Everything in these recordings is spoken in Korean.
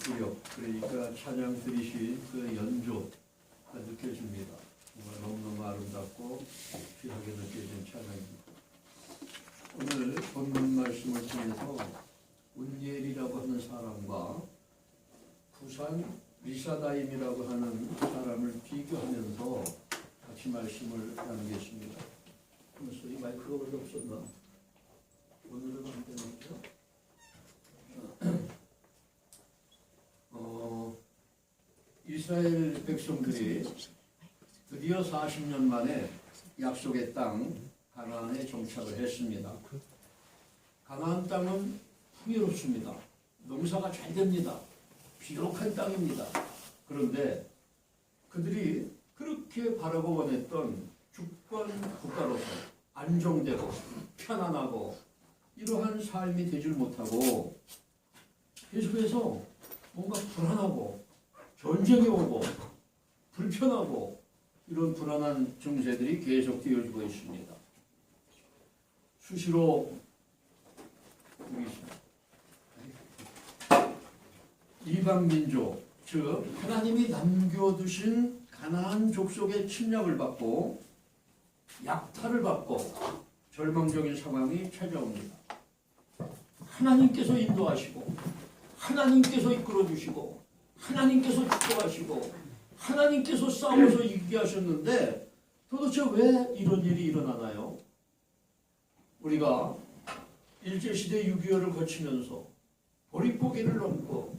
구력, 그러니까 찬양 드리신 그 연조가 느껴집니다. 정말 너무너무 아름답고 귀하게 느껴진 찬양입니다. 오늘 본문 말씀을 통해서 운예리라고 하는 사람과 부산 리사다임이라고 하는 사람을 비교하면서 같이 말씀을 나누겠습니다. 그래서 이 마이크가 원래 없었나? 오늘은 안 되는데요. 이스라엘 백성들이 드디어 40년 만에 약속의 땅 가나안에 정착을 했습니다. 가나안 땅은 풍요롭습니다. 농사가 잘 됩니다. 비옥한 땅입니다. 그런데 그들이 그렇게 바라고 원했던 주권 국가로서 안정되고 편안하고 이러한 삶이 되질 못하고 계속해서 뭔가 불안하고 전쟁이 오고 불편하고 이런 불안한 증세들이 계속 되어지고 있습니다. 수시로 이방민족, 즉 하나님이 남겨두신 가나안 족속의 침략을 받고 약탈을 받고 절망적인 상황이 찾아옵니다. 하나님께서 인도하시고 하나님께서 이끌어주시고 하나님께서 축복하시고 하나님께서 싸워서 이기게 하셨는데 도대체 왜 이런 일이 일어나나요? 우리가 일제시대 6.25를 거치면서 보릿고개를 넘고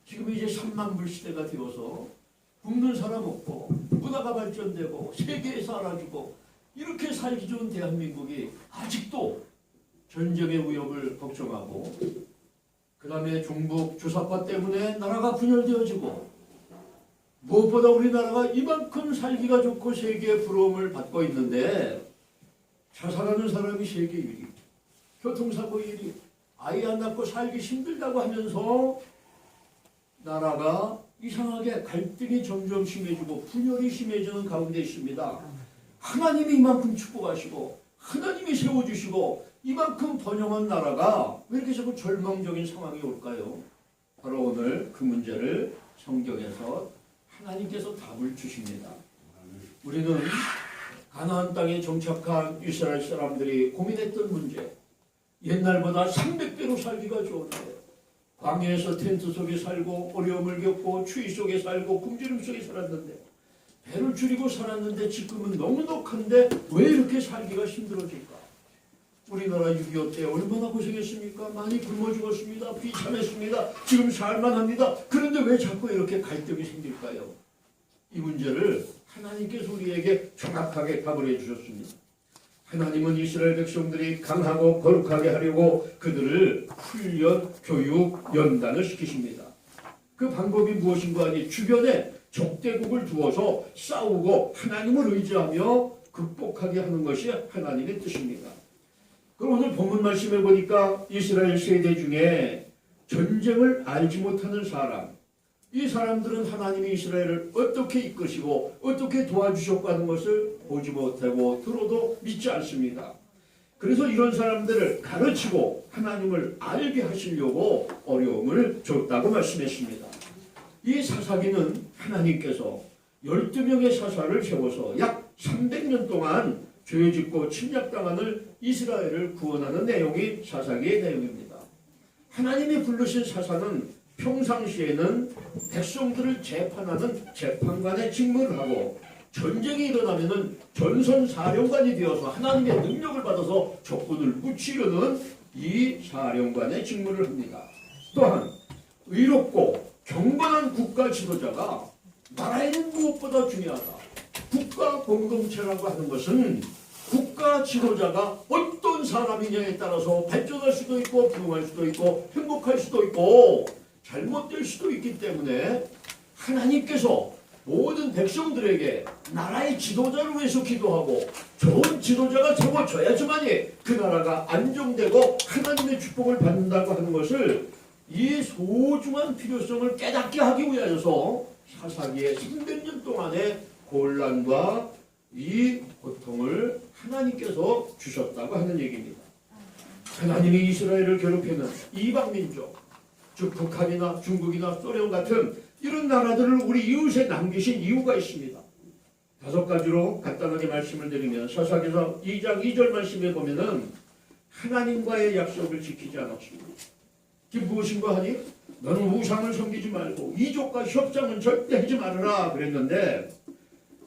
지금 이제 3만불 시대가 되어서 굶는 사람 없고 문화가 발전되고 세계에서 알아주고 이렇게 살기 좋은 대한민국이 아직도 전쟁의 위협을 걱정하고 그 다음에 중국 주사파 때문에 나라가 분열되어지고 무엇보다 우리나라가 이만큼 살기가 좋고 세계의 부러움을 받고 있는데 자살하는 사람이 세계 1위, 교통사고 1위, 아이 안 낳고 살기 힘들다고 하면서 나라가 이상하게 갈등이 점점 심해지고 분열이 심해지는 가운데 있습니다. 하나님이 이만큼 축복하시고 하나님이 세워주시고 이만큼 번영한 나라가 왜 이렇게 자꾸 절망적인 상황이 올까요? 바로 오늘 그 문제를 성경에서 하나님께서 답을 주십니다. 우리는 가나안 땅에 정착한 이스라엘 사람들이 고민했던 문제, 옛날보다 300배로 살기가 좋은데 광야에서 텐트 속에 살고 어려움을 겪고 추위 속에 살고 굶주림 속에 살았는데 배를 줄이고 살았는데 지금은 너무도 큰데 왜 이렇게 살기가 힘들어질까? 우리나라 6.25 때 얼마나 고생했습니까? 많이 굶어 죽었습니다. 비참했습니다. 지금 살만합니다. 그런데 왜 자꾸 이렇게 갈등이 생길까요? 이 문제를 하나님께서 우리에게 정확하게 답을 해주셨습니다. 하나님은 이스라엘 백성들이 강하고 거룩하게 하려고 그들을 훈련, 교육, 연단을 시키십니다. 그 방법이 무엇인가 하니 주변에 적대국을 두어서 싸우고 하나님을 의지하며 극복하게 하는 것이 하나님의 뜻입니다. 그럼 오늘 본문 말씀해 보니까 이스라엘 세대 중에 전쟁을 알지 못하는 사람, 이 사람들은 하나님이 이스라엘을 어떻게 이끄시고 어떻게 도와주셨고 하는 것을 보지 못하고 들어도 믿지 않습니다. 그래서 이런 사람들을 가르치고 하나님을 알게 하시려고 어려움을 줬다고 말씀했습니다. 이 사사기는 하나님께서 12명의 사사를 세워서 약 300년 동안 죄짓고 침략당하는 이스라엘을 구원하는 내용이 사사기의 내용입니다. 하나님이 부르신 사사는 평상시에는 백성들을 재판하는 재판관의 직무를 하고 전쟁이 일어나면은 전선사령관이 되어서 하나님의 능력을 받아서 적군을 무찌르는 이 사령관의 직무를 합니다. 또한 의롭고 경건한 국가 지도자가 나라에는 무엇보다 중요하다. 국가 공동체라고 하는 것은 국가 지도자가 어떤 사람이냐에 따라서 발전할 수도 있고 부흥할 수도 있고 행복할 수도 있고 잘못될 수도 있기 때문에 하나님께서 모든 백성들에게 나라의 지도자를 위해서 기도하고 좋은 지도자가 세워져야지만이 그 나라가 안정되고 하나님의 축복을 받는다고 하는 것을 이 소중한 필요성을 깨닫게 하기 위하여서 사사기의 300년 동안의 곤란과 이 고통을 하나님께서 주셨다고 하는 얘기입니다. 하나님이 이스라엘을 괴롭히는 이방민족, 즉 북한이나 중국이나 소련 같은 이런 나라들을 우리 이웃에 남기신 이유가 있습니다. 5가지로 간단하게 말씀을 드리면 사사기서 2장 2절 말씀에 보면은 하나님과의 약속을 지키지 않았습니다. 그게 무엇인가 하니 너는 우상을 섬기지 말고 이족과 협상은 절대 하지 말아라 그랬는데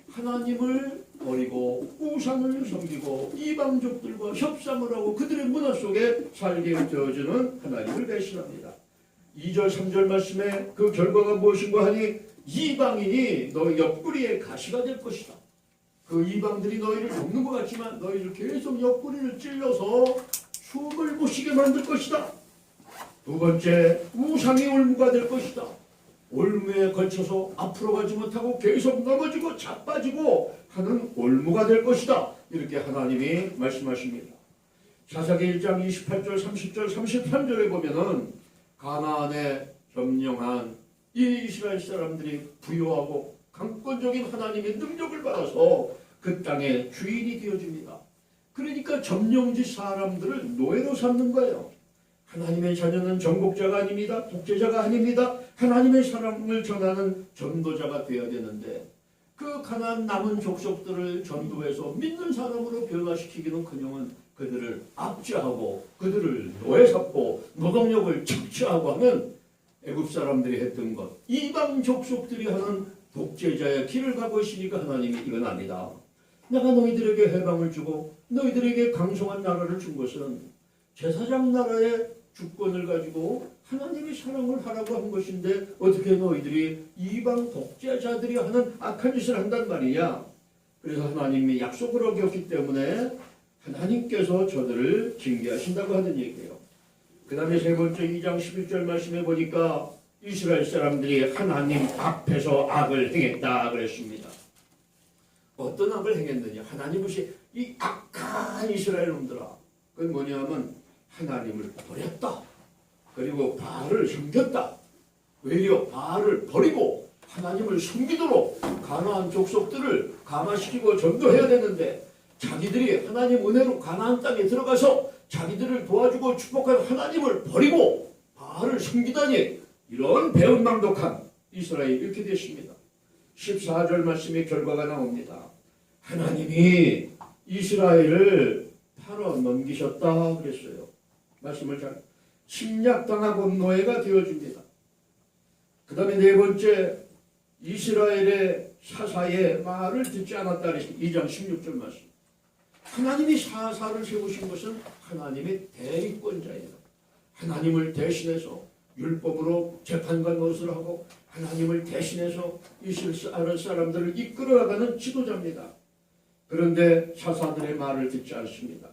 하나님을 버리고 우상을 섬기고 이방족들과 협상을 하고 그들의 문화 속에 살게 되어주는 하나님을 배신합니다. 2절 3절 말씀에 그 결과가 무엇인가 하니 이방인이 너희 옆구리에 가시가 될 것이다. 그 이방들이 너희를 돕는 것 같지만 너희를 계속 옆구리를 찔러서 숨을 못 쉬게 만들 것이다. 2번째, 우상이 올무가 될 것이다. 올무에 걸쳐서 앞으로 가지 못하고 계속 넘어지고 자빠지고 하는 올무가 될 것이다. 이렇게 하나님이 말씀하십니다. 사사기 1장 28절 30절 33절에 보면은 가나안에 점령한 이 이스라엘 사람들이 부유하고 강권적인 하나님의 능력을 받아서 그 땅의 주인이 되어집니다. 그러니까 점령지 사람들을 노예로 삼는 거예요. 하나님의 자녀는 정복자가 아닙니다. 독재자가 아닙니다. 하나님의 사랑을 전하는 전도자가 되어야 되는데 그 가난안 남은 족속들을 전도해서 믿는 사람으로 변화시키기는커녕 그들을 압제하고 그들을 노예 삼고 노동력을 착취하고 하는 애굽 사람들이 했던 것, 이방 족속들이 하는 독재자의 길을 가고 있으니까 하나님이 이건 아니다. 내가 너희들에게 해방을 주고 너희들에게 강성한 나라를 준 것은 제사장 나라의 주권을 가지고 하나님이 사랑을 하라고 한 것인데 어떻게 너희들이 이방 독재자들이 하는 악한 짓을 한단 말이냐. 그래서 하나님이 약속을 어겼기 때문에 하나님께서 저들을 징계하신다고 하는 얘기예요. 그 다음에 3번째 2장 11절 말씀해 보니까 이스라엘 사람들이 하나님 앞에서 악을 행했다 그랬습니다. 어떤 악을 행했느냐. 하나님 없이 이 악한 이스라엘 놈들아. 그건 뭐냐면 하나님을 버렸다. 그리고 바알을 섬겼다. 외려 바알을 버리고 하나님을 섬기도록 가나안 족속들을 감화시키고 전도해야 되는데 자기들이 하나님 은혜로 가나안 땅에 들어가서 자기들을 도와주고 축복한 하나님을 버리고 바알을 섬기다니 이런 배은망덕한 이스라엘이 이렇게 됐습니다. 14절 말씀의 결과가 나옵니다. 하나님이 이스라엘을 팔아 넘기셨다 그랬어요. 말씀을 잘 침략당하고 노예가 되어줍니다. 그 다음에 4번째 이스라엘의 사사의 말을 듣지 않았다 그랬습니다. 2장 16절 말씀. 하나님이 사사를 세우신 것은 하나님의 대리권자예요. 하나님을 대신해서 율법으로 재판관 노릇을 하고 하나님을 대신해서 이스라엘 사람들을 이끌어가는 지도자입니다. 그런데 사사들의 말을 듣지 않습니다.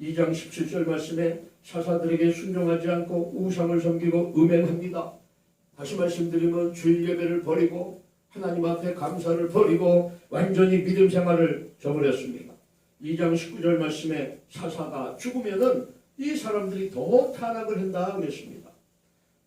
2장 17절 말씀에 사사들에게 순종하지 않고 우상을 섬기고 음행합니다. 다시 말씀드리면 주일 예배를 버리고 하나님 앞에 감사를 버리고 완전히 믿음 생활을 저버렸습니다. 2장 19절 말씀에 사사가 죽으면은 이 사람들이 더 타락을 한다 그랬습니다.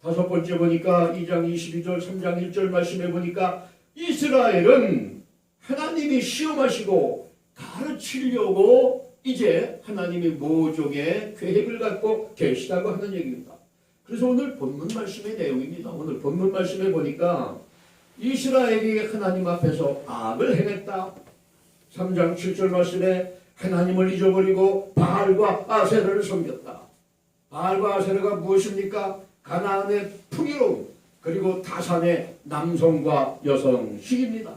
5번째 보니까 2장 22절 3장 1절 말씀에 보니까 이스라엘은 하나님이 시험하시고 가르치려고 이제 하나님이 모종의 계획을 갖고 계시다고 하는 얘기입니다. 그래서 오늘 본문 말씀의 내용입니다. 오늘 본문 말씀에 보니까 이스라엘이 하나님 앞에서 악을 행했다. 3장 7절 말씀에 하나님을 잊어버리고 바알과 아세라를 섬겼다. 바알과 아세라가 무엇입니까? 가나안의 풍요로움 그리고 타산의 남성과 여성식입니다.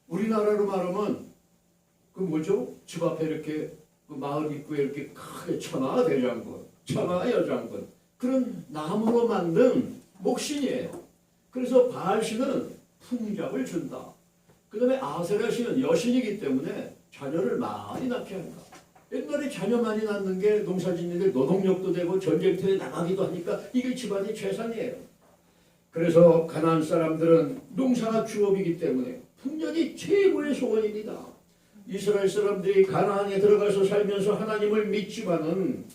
우리나라로 말하면 그 뭐죠? 집 앞에 이렇게 그 마을 입구에 이렇게 크게 천하 대장군, 천하 여장군 그런 나무로 만든 목신이에요. 그래서 바알신은 풍작을 준다. 그 다음에 아세라신은 여신이기 때문에 자녀를 많이 낳게 한다. 옛날에 자녀 많이 낳는 게 농사짓는데 노동력도 되고 전쟁터에 나가기도 하니까 이게 집안의 재산이에요. 그래서 가나안 사람들은 농사가 주업이기 때문에 풍년이 최고의 소원입니다. 이스라엘 사람들이 가나안에 들어가서 살면서 하나님을 믿지만은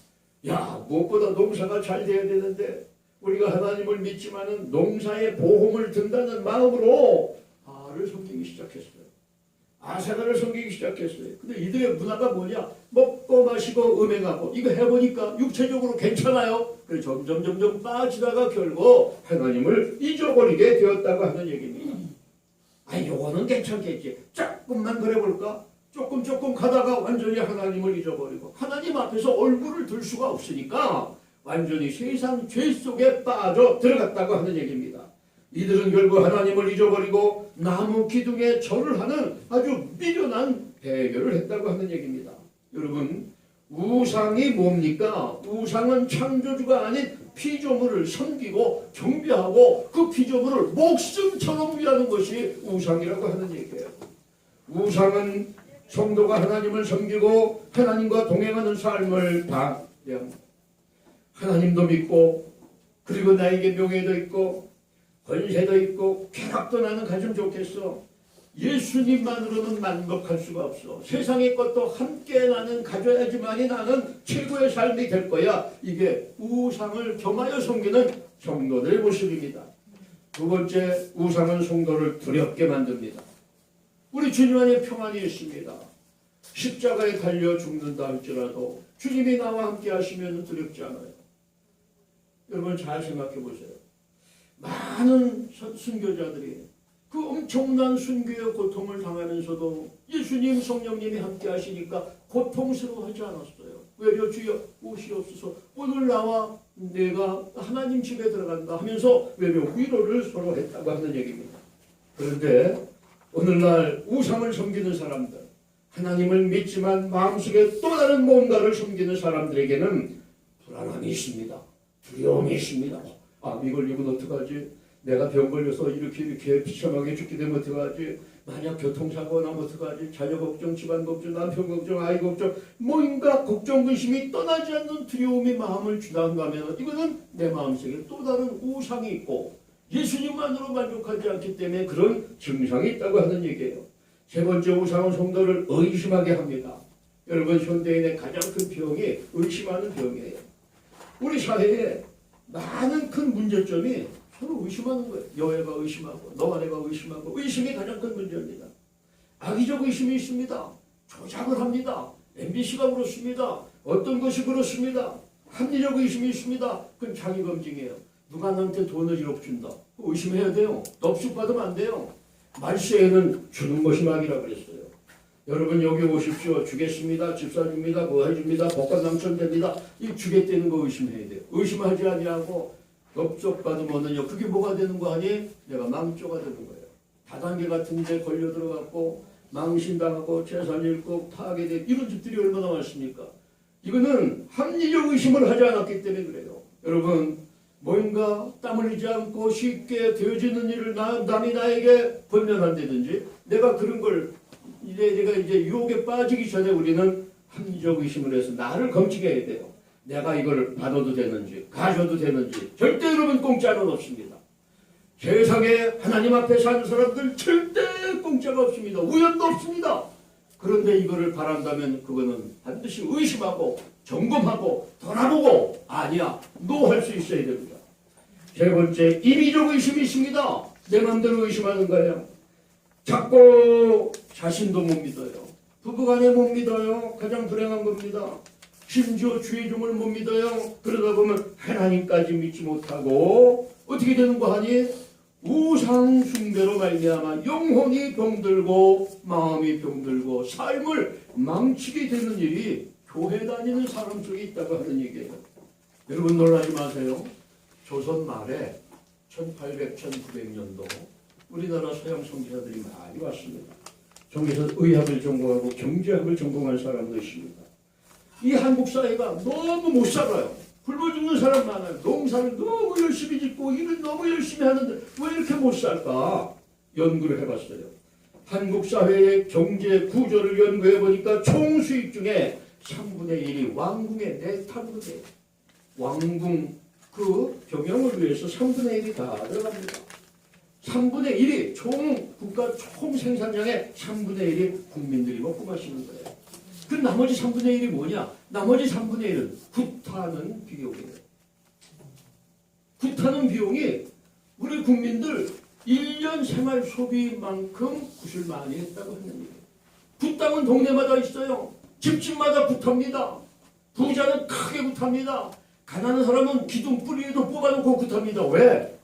무엇보다 농사가 잘 돼야 되는데 우리가 하나님을 믿지만은 농사의 보험을 든다는 마음으로 바알을 섬기기 시작했어요. 아사가를 섬기기 시작했어요. 근데 이들의 문화가 뭐냐? 먹고 마시고 음행하고 이거 해보니까 육체적으로 괜찮아요. 그래서 점점 빠지다가 결국 하나님을 잊어버리게 되었다고 하는 얘기입니다. 아, 요거는 괜찮겠지. 조금만 그래볼까? 조금 가다가 완전히 하나님을 잊어버리고 하나님 앞에서 얼굴을 들 수가 없으니까 완전히 세상 죄 속에 빠져 들어갔다고 하는 얘기입니다. 이들은 결국 하나님을 잊어버리고 나무 기둥에 절을 하는 아주 미련한 배교를 했다고 하는 얘기입니다. 여러분, 우상이 뭡니까? 우상은 창조주가 아닌 피조물을 섬기고 경배하고 그 피조물을 목숨처럼 위하는 것이 우상이라고 하는 얘기예요. 우상은 성도가 하나님을 섬기고 하나님과 동행하는 삶을 방해합니다. 하나님도 믿고 그리고 나에게 명예도 있고 권세도 있고 쾌락도 나는 가지면 좋겠어. 예수님만으로는 만족할 수가 없어. 세상의 것도 함께 나는 가져야지만이 나는 최고의 삶이 될 거야. 이게 우상을 겸하여 섬기는 성도들의 모습입니다. 두 번째, 우상은 성도를 두렵게 만듭니다. 우리 주님 안에 평안이 있습니다. 십자가에 달려 죽는다 할지라도 주님이 나와 함께 하시면 두렵지 않아요. 여러분 잘 생각해 보세요. 많은 순교자들이 그 엄청난 순교의 고통을 당하면서도 예수님 성령님이 함께 하시니까 고통스러워하지 않았어요. 왜요? 주여 오시옵소서. 오늘 나와 내가 하나님 집에 들어간다 하면서 왜요? 위로를 서로 했다고 하는 얘기입니다. 그런데 오늘날 우상을 섬기는 사람들, 하나님을 믿지만 마음속에 또 다른 뭔가를 섬기는 사람들에게는 불안함이 있습니다. 두려움이 있습니다. 아, 이걸 어떡하지? 내가 병 걸려서 이렇게 비참하게 죽게 되면 어떡하지? 만약 교통사고가 나면 어떡하지? 자녀 걱정, 집안 걱정, 남편 걱정, 아이 걱정, 뭔가 걱정, 근심이 떠나지 않는 두려움이 마음을 주장하면 이거는 내 마음속에 또 다른 우상이 있고 예수님만으로 만족하지 않기 때문에 그런 증상이 있다고 하는 얘기예요. 세 번째, 우상은 성도를 의심하게 합니다. 여러분, 현대인의 가장 큰 병이 의심하는 병이에요. 우리 사회에 많은 큰 문제점이 서로 의심하는 거예요. 여애가 의심하고 너와 내가 의심하고 의심이 가장 큰 문제입니다. 악의적 의심이 있습니다. 조작을 합니다. MBC가 그렇습니다. 어떤 것이 그렇습니다. 합리적 의심이 있습니다. 그건 자기검증이에요. 누가 나한테 돈을 1억 준다. 의심해야 돼요. 넙죽 받으면 안 돼요. 말세에는 주는 것이 막이라 그랬어요. 여러분 여기 오십시오. 주겠습니다. 집 사줍니다. 뭐 해줍니다. 복권 당첨됩니다. 이 주겠다는 거 의심해야 돼요. 의심하지 아니하고 넙죽 받으면은요. 그게 뭐가 되는 거 아니? 내가 망조가 되는 거예요. 다단계 같은 데 걸려 들어갔고 망신당하고 재산 잃고 파괴되고 이런 집들이 얼마나 많습니까? 이거는 합리적 의심을 하지 않았기 때문에 그래요. 여러분 뭔가 땀 흘리지 않고 쉽게 되어지는 일을 남이 나에게 권면한다든지 내가 그런 걸 내가 유혹에 빠지기 전에 우리는 합리적 의심을 해서 나를 검증해야 돼요. 내가 이걸 받아도 되는지 가져도 되는지. 절대 여러분 공짜는 없습니다. 세상에 하나님 앞에 사는 사람들 절대 공짜가 없습니다. 우연도 없습니다. 그런데 이거를 바란다면 그거는 반드시 의심하고 점검하고 돌아보고 아니야 노 할 수 있어야 됩니다. 세 번째, 임의적 의심이 있습니다. 내 마음대로 의심하는 거예요. 자꾸 자신도 못 믿어요. 부부간에 못 믿어요. 가장 불행한 겁니다. 심지어 주의 종을 못 믿어요. 그러다 보면 하나님까지 믿지 못하고 어떻게 되는 거 하니? 우상 숭배로 말미암아 영혼이 병들고 마음이 병들고 삶을 망치게 되는 일이 교회 다니는 사람 속에 있다고 하는 얘기예요. 여러분 놀라지 마세요. 조선 말에 1800, 1900년도 우리나라 서양 선지자들이 많이 왔습니다. 저기서 의학을 전공하고 경제학을 전공한 사람도 있습니다. 이 한국 사회가 너무 못 살아요. 굶어 죽는 사람 많아요. 농사를 너무 열심히 짓고 일을 너무 열심히 하는데 왜 이렇게 못 살까? 연구를 해봤어요. 한국 사회의 경제 구조를 연구해 보니까 총 수익 중에 3분의 1이 왕궁의 내탁으로 돼요. 왕궁 그 경영을 위해서 3분의 1이 다 들어갑니다. 3분의 1이 총 국가 총 생산량의 3분의 1이 국민들이 먹고 마시는 거예요. 그 나머지 3분의 1이 뭐냐? 나머지 3분의 1은 굿하는 비용이에요. 굿하는 비용이 우리 국민들 1년 생활 소비만큼 굿을 많이 했다고 하는 얘기예요. 굿땅은 동네마다 있어요. 집집마다 굿합니다. 부자는 크게 굿합니다. 가난한 사람은 기둥 뿌리에도 뽑아놓고 굿합니다. 왜?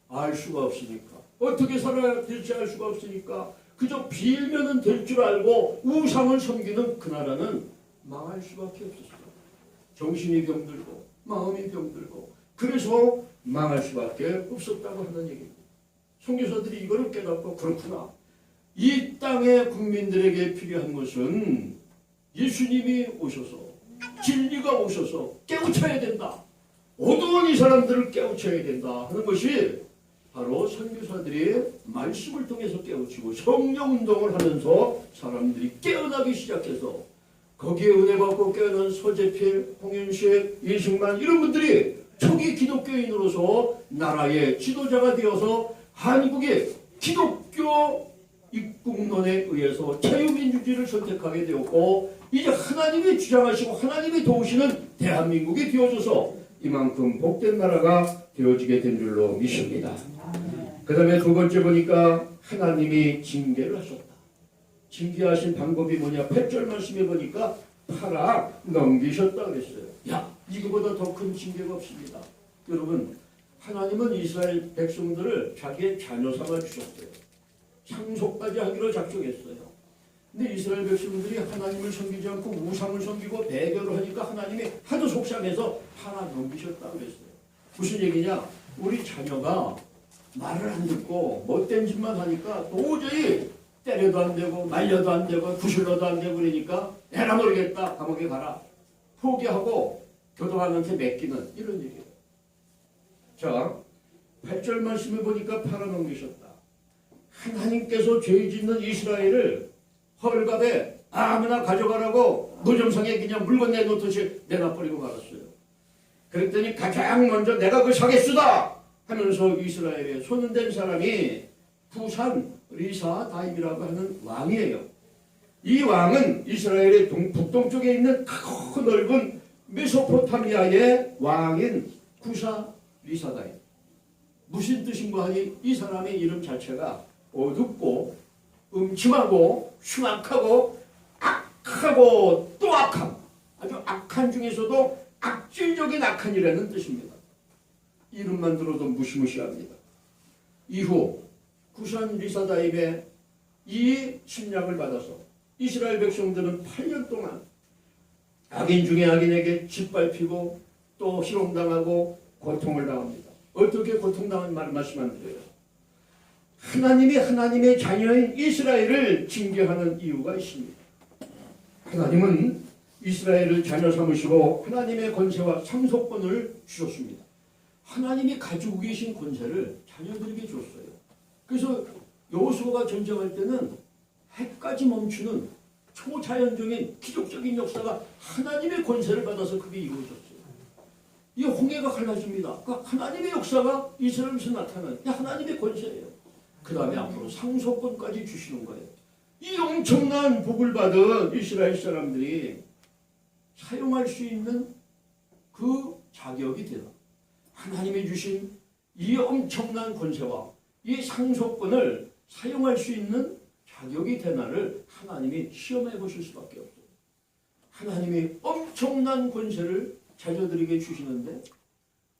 알 수가 없으니까. 어떻게 살아야 될지 알 수가 없으니까. 그저 빌면은 될 줄 알고 우상을 섬기는 그 나라는 망할 수밖에 없었어요. 정신이 병들고 마음이 병들고 그래서 망할 수밖에 없었다고 하는 얘기입니다. 선교사들이 이거를 깨닫고 그렇구나. 이 땅의 국민들에게 필요한 것은 예수님이 오셔서 진리가 오셔서 깨우쳐야 된다. 어두운 이 사람들을 깨우쳐야 된다 하는 것이 바로 선교사들이 말씀을 통해서 깨우치고 성령운동을 하면서 사람들이 깨어나기 시작해서 거기에 은혜 받고 깨어난 서재필, 홍윤식, 이승만 이런 분들이 초기 기독교인으로서 나라의 지도자가 되어서 한국의 기독교 입국론에 의해서 자유민주주의를 선택하게 되었고 이제 하나님이 주장하시고 하나님이 도우시는 대한민국이 되어져서 이만큼 복된 나라가 되어지게 된 줄로 믿습니다. 그 다음에 두 번째 보니까 하나님이 징계를 하셨다. 징계하신 방법이 뭐냐? 8절 말씀에 보니까 팔아 넘기셨다 그랬어요. 야, 이거보다 더 큰 징계가 없습니다. 여러분, 하나님은 이스라엘 백성들을 자기의 자녀 삼아 주셨어요. 상속까지 하기로 작정했어요. 근데 이스라엘 백성들이 하나님을 섬기지 않고 우상을 섬기고 배교를 하니까 하나님이 하도 속상해서 팔아 넘기셨다 그랬어요. 무슨 얘기냐? 우리 자녀가 말을 안 듣고 못된 짓만 하니까 도저히 때려도 안 되고 말려도 안 되고 구실러도 안 되고 그러니까 에라 모르겠다 감옥에 가라 포기하고 교도관한테 맡기는 이런 얘기예요. 자, 8절 말씀에 보니까 팔아넘기셨다. 하나님께서 죄 짓는 이스라엘을 헐갑에 아무나 가져가라고 무정상에 그냥 물건 내놓듯이 내놔버리고 말았어요. 그랬더니 가장 먼저 내가 그 사겠수다 하면서 이스라엘에 손댄 사람이 부산 리사다임이라고 하는 왕이에요. 이 왕은 이스라엘의 북동쪽에 있는 크고 넓은 메소포타미아의 왕인 구사 리사다임. 무슨 뜻인가 하니 이 사람의 이름 자체가 어둡고 음침하고 흉악하고 악하고 또 악함. 아주 악한 중에서도 악질적인 악한이라는 뜻입니다. 이름만 들어도 무시무시합니다. 이후 구산 리사다임의 이 침략을 받아서 이스라엘 백성들은 8년 동안 악인 중에 악인에게 짓밟히고 또 희롱당하고 고통을 당합니다. 어떻게 고통당한 말씀 안 드려요? 하나님이 하나님의 자녀인 이스라엘을 징계하는 이유가 있습니다. 하나님은 이스라엘을 자녀 삼으시고 하나님의 권세와 상속권을 주셨습니다. 하나님이 가지고 계신 권세를 자녀들에게 줬어요. 그래서 여호수아가 전쟁할 때는 해까지 멈추는 초자연적인 기적적인 역사가 하나님의 권세를 받아서 그게 이루어졌어요. 이 홍해가 갈라집니다. 그러니까 하나님의 역사가 이스라엘에서 나타나는 하나님의 권세예요. 그 다음에 앞으로 상속권까지 주시는 거예요. 이 엄청난 복을 받은 이스라엘 사람들이 사용할 수 있는 그 자격이 되라. 하나님이 주신 이 엄청난 권세와 이 상속권을 사용할 수 있는 자격이 되나를 하나님이 시험해 보실 수밖에 없어요. 하나님이 엄청난 권세를 자녀들에게 주시는데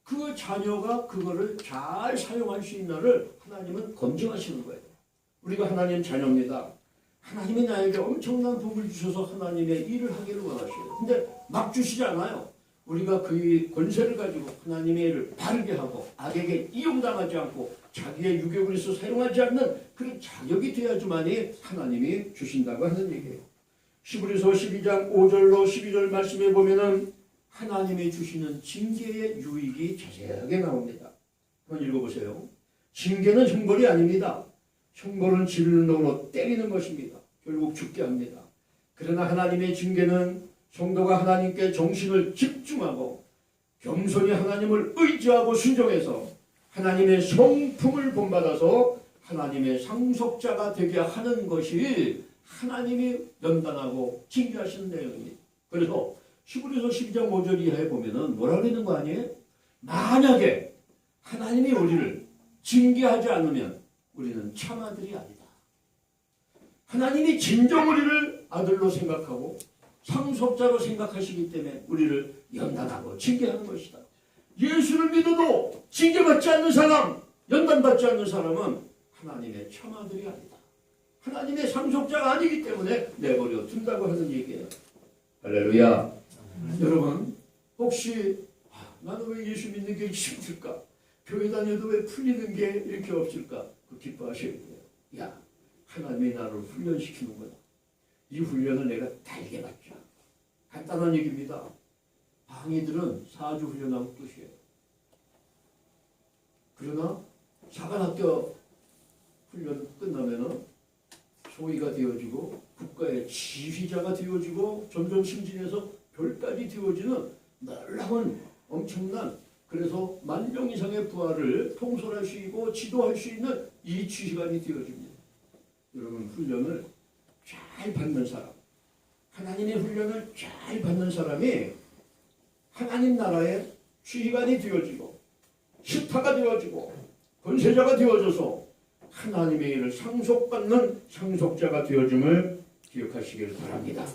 그 자녀가 그거를 잘 사용할 수 있나를 하나님은 검증하시는 거예요. 우리가 하나님 자녀입니다. 하나님이 나에게 엄청난 복을 주셔서 하나님의 일을 하기를 원하셔요. 근데 막 주시지 않아요. 우리가 그 권세를 가지고 하나님의 일을 바르게 하고 악에게 이용당하지 않고 자기의 유격을 해서 사용하지 않는 그런 자격이 돼야지만이 하나님이 주신다고 하는 얘기예요. 히브리서 12장 5절로 12절 말씀에 보면은 하나님이 주시는 징계의 유익이 자세하게 나옵니다. 한번 읽어보세요. 징계는 형벌이 아닙니다. 형벌은 진노로 때리는 것입니다. 결국 죽게 합니다. 그러나 하나님의 징계는 성도가 하나님께 정신을 집중하고 겸손히 하나님을 의지하고 순종해서 하나님의 성품을 본받아서 하나님의 상속자가 되게 하는 것이 하나님이 연단하고 징계하시는 내용입니다. 그래서 히브리서 12장 5절 이하에 보면은 뭐라 그러는 거 아니에요? 만약에 하나님이 우리를 징계하지 않으면 우리는 참아들이 아니다. 하나님이 진정 우리를 아들로 생각하고 상속자로 생각하시기 때문에 우리를 연단하고 징계하는 것이다. 예수를 믿어도 징계받지 않는 사람, 연단받지 않는 사람은 하나님의 참아들이 아니다. 하나님의 상속자가 아니기 때문에 내버려 둔다고 하는 얘기예요. 할렐루야. 여러분 혹시 나는 왜 예수 믿는 게 힘들까? 교회 다녀도 왜 풀리는 게 이렇게 없을까? 그 기뻐하셔야 돼요. 야, 하나님이 나를 훈련시키는구나. 이 훈련을 내가 달게 받자. 간단한 얘기입니다. 방위들은 4주 훈련하고 끝이에요. 그러나 사관학교 훈련 끝나면은 소위가 되어지고 국가의 지휘자가 되어지고 점점 승진해서 별까지 되어지는 놀라운 엄청난, 그래서 10,000명 이상의 부하를 통솔할 수 있고 지도할 수 있는 이 지휘관이 되어집니다. 여러분 훈련을 잘 받는 사람, 하나님의 훈련을 잘 받는 사람이 하나님 나라의 지휘관이 되어지고 스타가 되어지고 권세자가 되어져서 하나님의 일을 상속받는 상속자가 되어짐을 기억하시길 바랍니다.